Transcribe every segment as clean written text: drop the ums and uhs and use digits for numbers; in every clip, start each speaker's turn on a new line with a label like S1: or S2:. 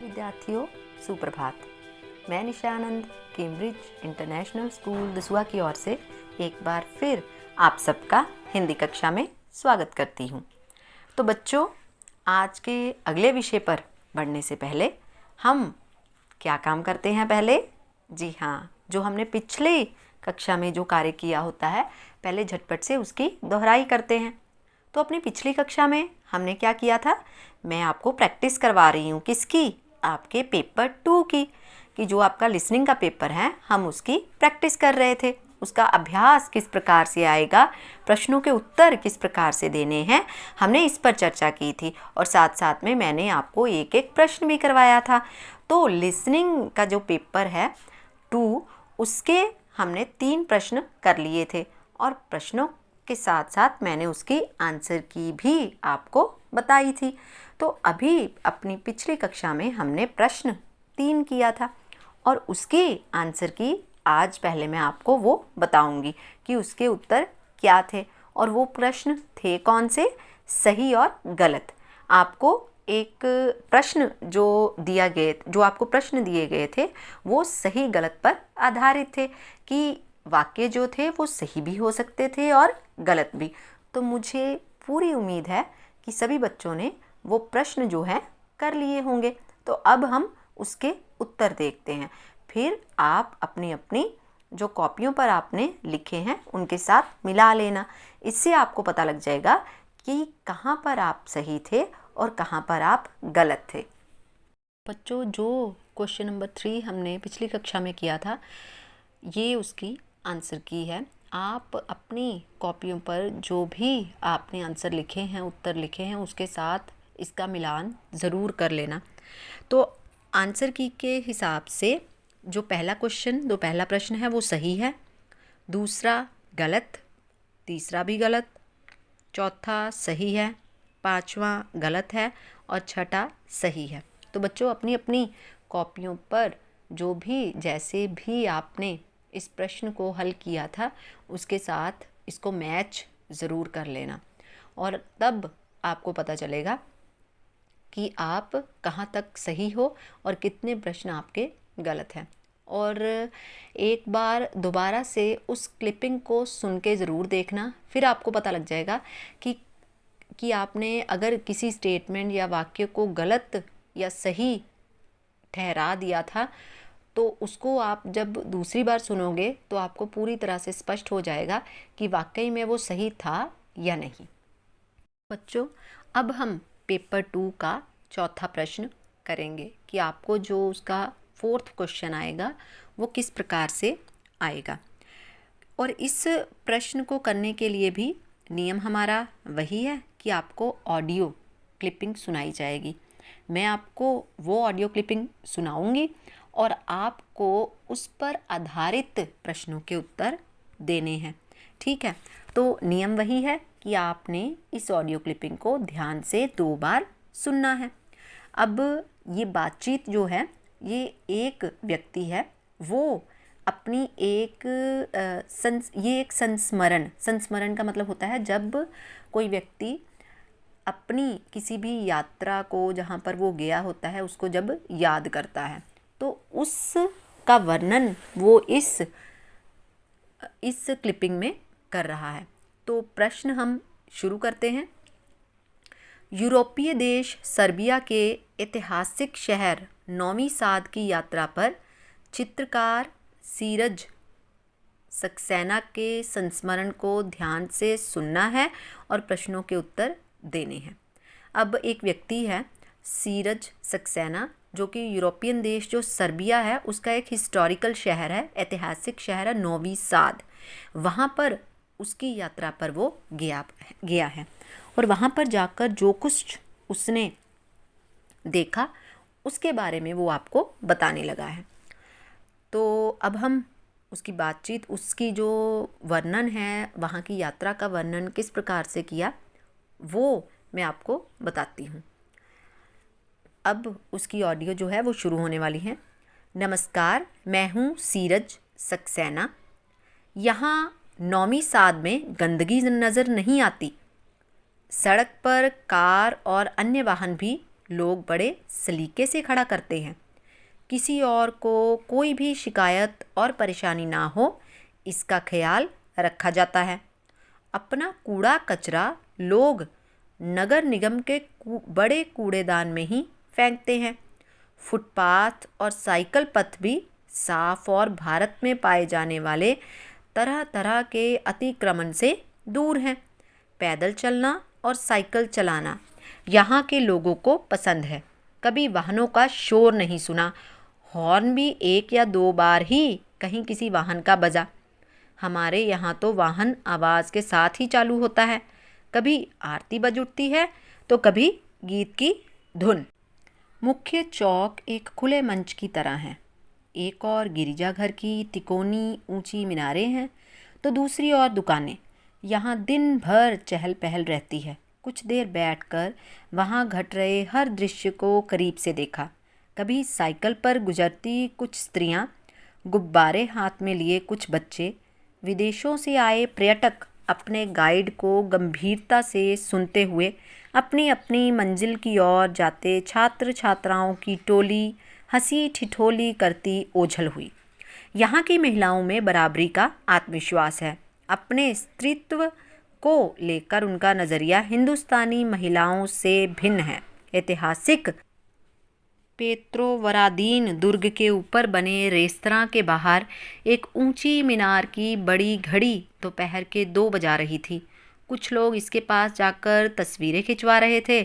S1: विद्यार्थियों, सुप्रभात। मैं निशानंद कैम्ब्रिज इंटरनेशनल स्कूल दसुआ की ओर से एक बार फिर आप सबका हिंदी कक्षा में स्वागत करती हूँ। तो बच्चों, आज के अगले विषय पर बढ़ने से पहले हम क्या काम करते हैं पहले? जी हाँ, जो हमने पिछले कक्षा में जो कार्य किया होता है, पहले झटपट से उसकी दोहराई करते हैं। तो अपनी पिछली कक्षा में हमने क्या किया था? मैं आपको प्रैक्टिस करवा रही हूँ। किसकी? आपके पेपर 2 की, कि जो आपका लिसनिंग का पेपर है, हम उसकी प्रैक्टिस कर रहे थे। उसका अभ्यास किस प्रकार से आएगा, प्रश्नों के उत्तर किस प्रकार से देने हैं, हमने इस पर चर्चा की थी। और साथ साथ में मैंने आपको एक एक प्रश्न भी करवाया था। तो लिसनिंग का जो पेपर है 2, उसके हमने 3 प्रश्न कर लिए थे और प्रश्नों के साथ साथ मैंने उसकी आंसर की भी आपको बताई थी। तो अभी अपनी पिछली कक्षा में हमने प्रश्न 3 किया था और उसके आंसर की आज पहले मैं आपको वो बताऊंगी कि उसके उत्तर क्या थे और वो प्रश्न थे कौन से, सही और गलत। आपको एक प्रश्न जो आपको प्रश्न दिए गए थे वो सही गलत पर आधारित थे कि वाक्य जो थे वो सही भी हो सकते थे और गलत भी। तो मुझे पूरी उम्मीद है कि सभी बच्चों ने वो प्रश्न जो है कर लिए होंगे। तो अब हम उसके उत्तर देखते हैं। फिर आप अपनी अपनी जो कॉपियों पर आपने लिखे हैं उनके साथ मिला लेना। इससे आपको पता लग जाएगा कि कहाँ पर आप सही थे और कहाँ पर आप गलत थे। बच्चों, जो क्वेश्चन नंबर 3 हमने पिछली कक्षा में किया था, ये उसकी आंसर की है। आप अपनी कॉपियों पर जो भी आपने आंसर लिखे हैं, उत्तर लिखे हैं, उसके साथ इसका मिलान ज़रूर कर लेना। तो आंसर की के हिसाब से जो पहला प्रश्न है वो सही है, दूसरा गलत, तीसरा भी गलत, चौथा सही है, पांचवा गलत है और छठा सही है। तो बच्चों, अपनी अपनी कॉपियों पर जो भी जैसे भी आपने इस प्रश्न को हल किया था उसके साथ इसको मैच ज़रूर कर लेना और तब आपको पता चलेगा कि आप कहाँ तक सही हो और कितने प्रश्न आपके गलत हैं। और एक बार दोबारा से उस क्लिपिंग को सुन के ज़रूर देखना, फिर आपको पता लग जाएगा कि आपने अगर किसी स्टेटमेंट या वाक्य को गलत या सही ठहरा दिया था तो उसको आप जब दूसरी बार सुनोगे तो आपको पूरी तरह से स्पष्ट हो जाएगा कि वाकई में वो सही था या नहीं। बच्चों, अब हम पेपर 2 का चौथा प्रश्न करेंगे कि आपको जो उसका 4th क्वेश्चन आएगा वो किस प्रकार से आएगा। और इस प्रश्न को करने के लिए भी नियम हमारा वही है कि आपको ऑडियो क्लिपिंग सुनाई जाएगी। मैं आपको वो ऑडियो क्लिपिंग सुनाऊंगी और आपको उस पर आधारित प्रश्नों के उत्तर देने हैं। ठीक है? तो नियम वही है कि आपने इस ऑडियो क्लिपिंग को ध्यान से 2 बार सुनना है। अब ये बातचीत जो है, ये एक व्यक्ति है, वो अपनी ये एक संस्मरण का मतलब होता है जब कोई व्यक्ति अपनी किसी भी यात्रा को जहाँ पर वो गया होता है उसको जब याद करता है तो उसका वर्णन वो इस क्लिपिंग में कर रहा है। तो प्रश्न हम शुरू करते हैं। यूरोपीय देश सर्बिया के ऐतिहासिक शहर नोवी साद की यात्रा पर चित्रकार सीरज सक्सेना के संस्मरण को ध्यान से सुनना है और प्रश्नों के उत्तर देने हैं। अब एक व्यक्ति है सीरज सक्सेना, जो कि यूरोपियन देश जो सर्बिया है उसका एक हिस्टोरिकल शहर है, ऐतिहासिक शहर है नोवी साद। वहाँ पर उसकी यात्रा पर वो गया है और वहाँ पर जाकर जो कुछ उसने देखा उसके बारे में वो आपको बताने लगा है। तो अब हम उसकी बातचीत, उसकी जो वर्णन है, वहाँ की यात्रा का वर्णन किस प्रकार से किया वो मैं आपको बताती हूँ। अब उसकी ऑडियो जो है वो शुरू होने वाली है। नमस्कार, मैं हूँ सीरज सक्सेना। यहाँ नोवी साद में गंदगी नज़र नहीं आती। सड़क पर कार और अन्य वाहन भी लोग बड़े सलीके से खड़ा करते हैं। किसी और को कोई भी शिकायत और परेशानी ना हो, इसका ख्याल रखा जाता है। अपना कूड़ा कचरा लोग नगर निगम के बड़े कूड़ेदान में ही फेंकते हैं। फुटपाथ और साइकिल पथ भी साफ और भारत में पाए जाने वाले तरह तरह के अतिक्रमण से दूर हैं। पैदल चलना और साइकिल चलाना यहाँ के लोगों को पसंद है। कभी वाहनों का शोर नहीं सुना, हॉर्न भी 1 या 2 बार ही कहीं किसी वाहन का बजा। हमारे यहाँ तो वाहन आवाज़ के साथ ही चालू होता है। कभी आरती बज उठती है तो कभी गीत की धुन। मुख्य चौक एक खुले मंच की तरह है। एक और गिरिजाघर की तिकोनी ऊंची मीनारें हैं तो दूसरी ओर दुकानें। यहाँ दिन भर चहल पहल रहती है। कुछ देर बैठकर वहाँ घट रहे हर दृश्य को करीब से देखा। कभी साइकिल पर गुजरती कुछ स्त्रियाँ, गुब्बारे हाथ में लिए कुछ बच्चे, विदेशों से आए पर्यटक अपने गाइड को गंभीरता से सुनते हुए अपनी अपनी मंजिल की ओर जाते छात्र छात्राओं की टोली हंसी ठिठोली करती ओझल हुई। यहाँ की महिलाओं में बराबरी का आत्मविश्वास है। अपने स्त्रीत्व को लेकर उनका नज़रिया हिंदुस्तानी महिलाओं से भिन्न है। ऐतिहासिक पेत्रोवरादीन दुर्ग के ऊपर बने रेस्तरां के बाहर एक ऊंची मीनार की बड़ी घड़ी दोपहर के 2 बजा रही थी। कुछ लोग इसके पास जाकर तस्वीरें खिंचवा रहे थे।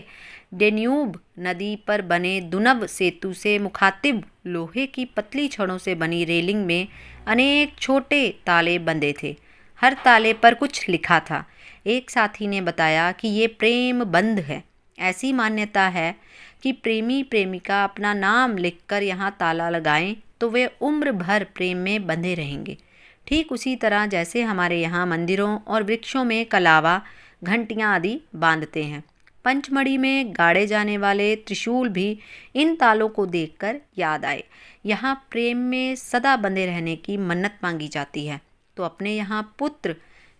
S1: डेन्यूब नदी पर बने दुनव सेतु से मुखातिब लोहे की पतली छड़ों से बनी रेलिंग में अनेक छोटे ताले बंधे थे। हर ताले पर कुछ लिखा था। एक साथी ने बताया कि ये प्रेम बंध है। ऐसी मान्यता है कि प्रेमी प्रेमिका अपना नाम लिखकर यहाँ ताला लगाएं तो वे उम्र भर प्रेम में बंधे रहेंगे। ठीक उसी तरह जैसे हमारे यहाँ मंदिरों और वृक्षों में कलावा, घंटियाँ आदि बांधते हैं। पंचमढ़ी में गाड़े जाने वाले त्रिशूल भी इन तालों को देखकर याद आए। यहाँ प्रेम में सदा बंधे रहने की मन्नत मांगी जाती है तो अपने यहाँ पुत्र,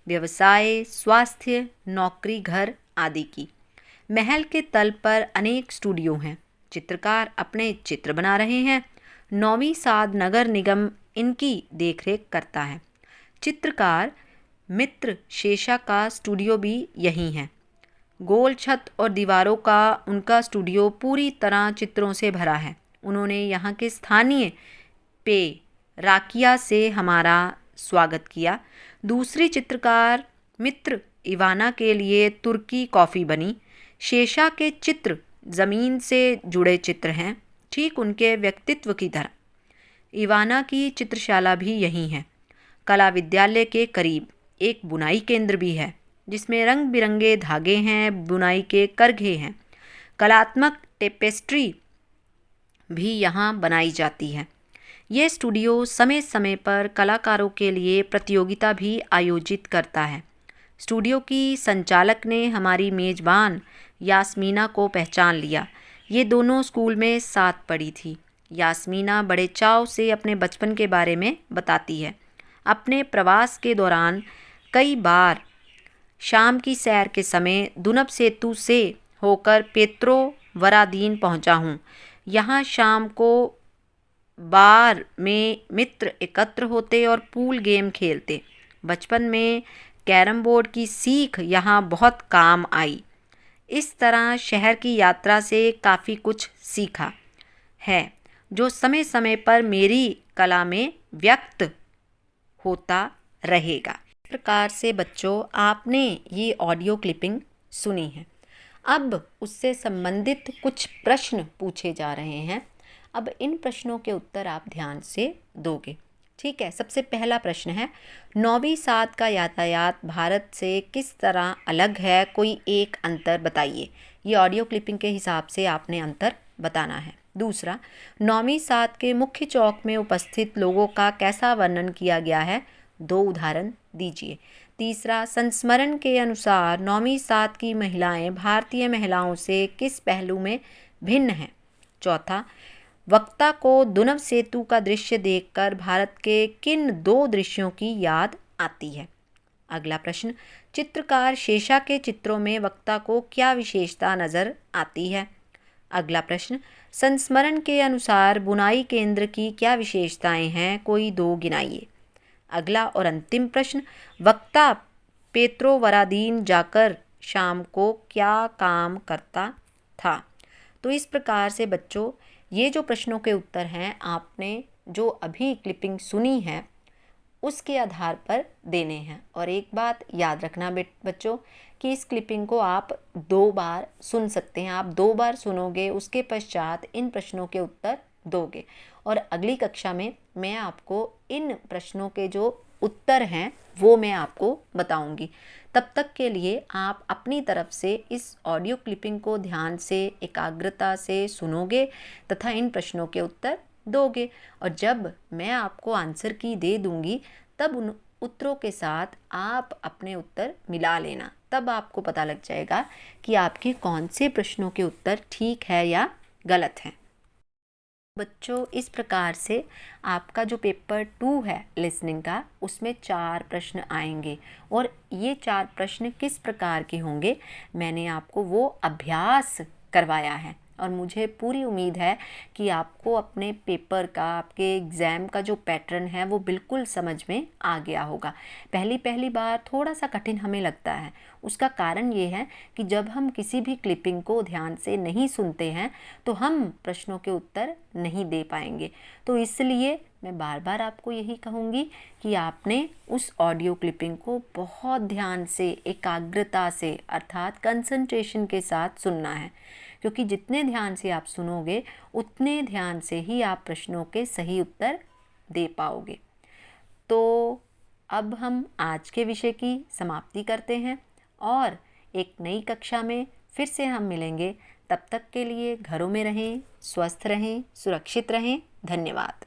S1: व्यवसाय, स्वास्थ्य, नौकरी, घर आदि की। महल के तल पर अनेक स्टूडियो हैं। चित्रकार अपने चित्र बना रहे हैं। 9वीं साध नगर निगम इनकी देखरेख करता है। चित्रकार मित्र शेषा का स्टूडियो भी यहीं है। गोल छत और दीवारों का उनका स्टूडियो पूरी तरह चित्रों से भरा है। उन्होंने यहाँ के स्थानीय पेय राकिया से हमारा स्वागत किया। दूसरी चित्रकार मित्र इवाना के लिए तुर्की कॉफ़ी बनी। शेषा के चित्र ज़मीन से जुड़े चित्र हैं, ठीक उनके व्यक्तित्व की तरह। इवाना की चित्रशाला भी यहीं है। कला विद्यालय के करीब एक बुनाई केंद्र भी है जिसमें रंग बिरंगे धागे हैं, बुनाई के करघे हैं। कलात्मक टेपेस्ट्री भी यहाँ बनाई जाती है। ये स्टूडियो समय समय पर कलाकारों के लिए प्रतियोगिता भी आयोजित करता है। स्टूडियो की संचालक ने हमारी मेज़बान यास्मीना को पहचान लिया। ये दोनों स्कूल में साथ पढ़ी थी। यास्मीना बड़े चाव से अपने बचपन के बारे में बताती है। अपने प्रवास के दौरान कई बार शाम की सैर के समय दुनब सेतु से होकर पेत्रोवरादीन पहुंचा हूँ। यहाँ शाम को बार में मित्र एकत्र होते और पूल गेम खेलते। बचपन में कैरम बोर्ड की सीख यहाँ बहुत काम आई। इस तरह शहर की यात्रा से काफ़ी कुछ सीखा है जो समय समय पर मेरी कला में व्यक्त होता रहेगा। इस प्रकार से बच्चों, आपने ये ऑडियो क्लिपिंग सुनी है। अब उससे संबंधित कुछ प्रश्न पूछे जा रहे हैं। अब इन प्रश्नों के उत्तर आप ध्यान से दोगे, ठीक है। सबसे पहला प्रश्न है, 9वीं साध का यातायात भारत से किस तरह अलग है, कोई एक अंतर बताइए। ये ऑडियो क्लिपिंग के हिसाब से आपने अंतर बताना है। दूसरा, 9वीं साध के मुख्य चौक में उपस्थित लोगों का कैसा वर्णन किया गया है, 2 उदाहरण दीजिए। तीसरा, संस्मरण के अनुसार 9वीं साध की महिलाएं भारतीय महिलाओं से किस पहलू में भिन्न हैं। चौथा, वक्ता को दुनव सेतु का दृश्य देखकर भारत के किन 2 दृश्यों की याद आती है। अगला प्रश्न, चित्रकार शेषा के चित्रों में वक्ता को क्या विशेषता नज़र आती है। अगला प्रश्न, संस्मरण के अनुसार बुनाई केंद्र की क्या विशेषताएं हैं, कोई 2 गिनाइए। अगला और अंतिम प्रश्न, वक्ता पेत्रोवरादीन जाकर शाम को क्या काम करता था। तो इस प्रकार से बच्चों ये जो प्रश्नों के उत्तर हैं आपने जो अभी क्लिपिंग सुनी है उसके आधार पर देने हैं। और एक बात याद रखना बच्चों कि इस क्लिपिंग को आप 2 बार सुन सकते हैं। आप 2 बार सुनोगे, उसके पश्चात इन प्रश्नों के उत्तर दोगे और अगली कक्षा में मैं आपको इन प्रश्नों के जो उत्तर हैं वो मैं आपको बताऊंगी। तब तक के लिए आप अपनी तरफ से इस ऑडियो क्लिपिंग को ध्यान से एकाग्रता से सुनोगे तथा इन प्रश्नों के उत्तर दोगे। और जब मैं आपको आंसर की दे दूंगी तब उन उत्तरों के साथ आप अपने उत्तर मिला लेना। तब आपको पता लग जाएगा कि आपके कौन से प्रश्नों के उत्तर ठीक है या गलत हैं। बच्चों इस प्रकार से आपका जो पेपर 2 है लिसनिंग का उसमें 4 प्रश्न आएंगे और ये 4 प्रश्न किस प्रकार के होंगे मैंने आपको वो अभ्यास करवाया है और मुझे पूरी उम्मीद है कि आपको अपने पेपर का, आपके एग्ज़ाम का जो पैटर्न है वो बिल्कुल समझ में आ गया होगा। पहली बार थोड़ा सा कठिन हमें लगता है, उसका कारण ये है कि जब हम किसी भी क्लिपिंग को ध्यान से नहीं सुनते हैं तो हम प्रश्नों के उत्तर नहीं दे पाएंगे। तो इसलिए मैं बार बार आपको यही कहूँगी कि आपने उस ऑडियो क्लिपिंग को बहुत ध्यान से, एकाग्रता से अर्थात कंसंट्रेशन के साथ सुनना है, क्योंकि जितने ध्यान से आप सुनोगे उतने ध्यान से ही आप प्रश्नों के सही उत्तर दे पाओगे। तो अब हम आज के विषय की समाप्ति करते हैं और एक नई कक्षा में फिर से हम मिलेंगे। तब तक के लिए घरों में रहें, स्वस्थ रहें, सुरक्षित रहें। धन्यवाद।